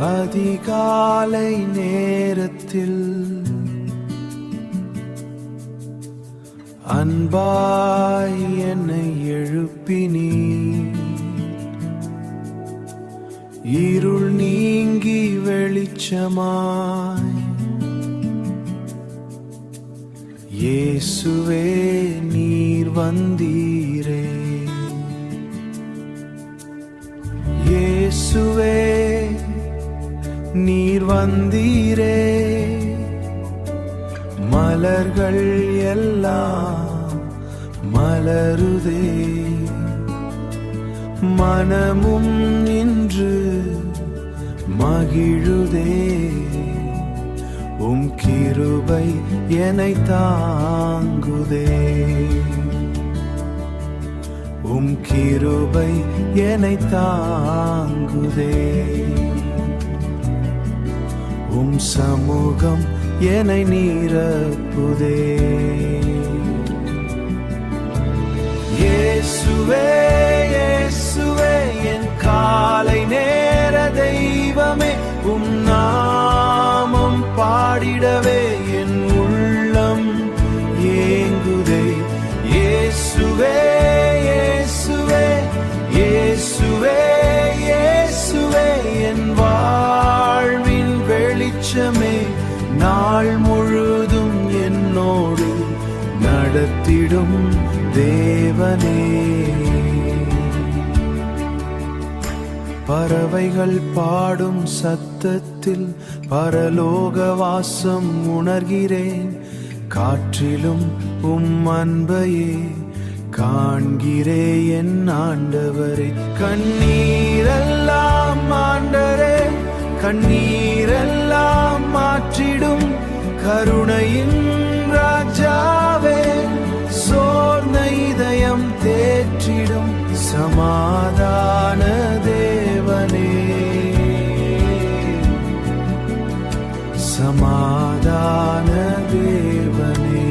அதிகாலை நேரத்தில் அன்பாய் என்னை எழுப்பினீர். இருள் நீங்கி வெளிச்சமாய் இயேசுவே நீர் வந்தீரே. இயேசுவே நீர் வந்தீரே. மலர்கள் எல்லாம் மலருதே. மனமும் நின்று மகிழுதே. உம் கிருபை என்னை தாங்குதே. உம் கிருபை என்னை தாங்குதே. உம் சமூகம் என்னை நிரப்புதே. இயேசுவே இயேசுவே என் காலை நேர தெய்வமே, உம் நாமம் பாடிடவே என் உள்ளம் ஏங்குதே. இயேசுவே இயேசுவே இயேசுவே இயேசுவே என் வாழ்வின் வெளிச்சமே, நாள் முழுதும் என்னோடு நடத்திடும் தேவனே. பறவைகள் பாடும் சத்தத்தில் பரலோக வாசம் உணர்கிறேன். காற்றிலும் உம் அன்பையே காண்கிறே என் ஆண்டவரே. கண்ணீரெல்லாம் ஆண்டரே, கண்ணீரெல்லாம் மாற்றிடும் கருணையின் ராஜாவே. சோர்ந்த இதயம் தேற்றிடும் சமாதான தேவனே. சமாதான தேவனே.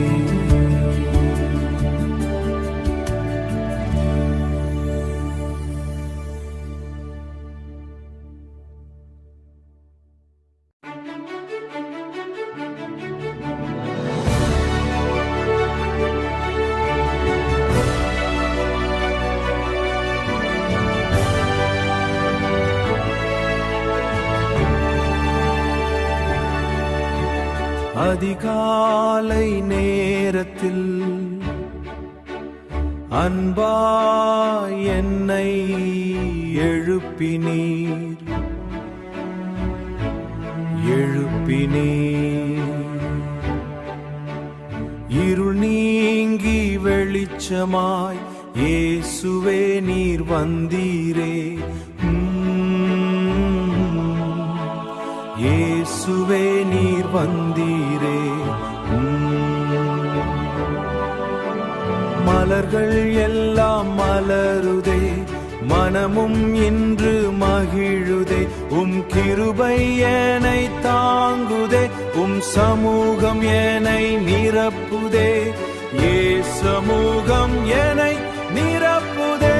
அதிகாலை நேரத்தில் அன்பாய் என்னை எழுப்பினீர். இருள் நீங்கி வெளிச்சமாய் இயேசுவே நீர் வந்தீரே. இயேசுவே நீர் வந்தீரே. மலர்கள் எல்லாம் மலருதே. மனமும் இன்று மகிழுதே. உம் கிருபை என்னை தாங்குதே. உம் சமூகம் என்னை நிரப்புதே. சமூகம் என்னை நிரப்புதே.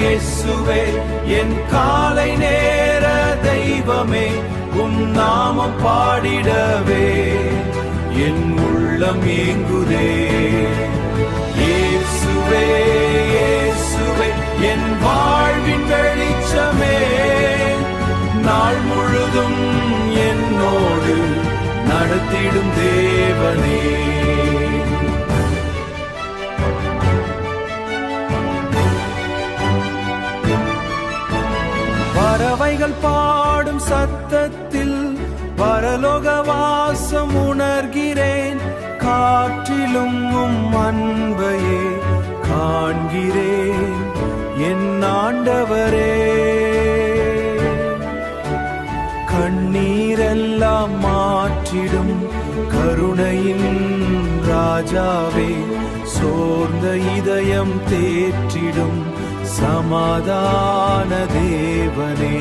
இயேசுவே என் காலை நேர தெய்வமே, உம் நாமம் பாடிடவே என் உள்ளம் ஏங்குதே. இயேசுவே இயேசுவே என் வாழ்வின் வெளிச்சமே, நாள் முழுதும் என்னோடு நடத்திடும் தேவனே. பறவைகள் பாடும் சத்தத்தில் பரலோக வாசம் உணர்கிறேன். காற்றிலும் உம் அன்பையே காண்கிறேன் என் ஆண்டவரே. கண்ணீரெல்லாம் மாற்றிடும் கருணையின் ராஜாவே. சோர்ந்த இதயம் தேற்றிடும் சமாதான தேவனே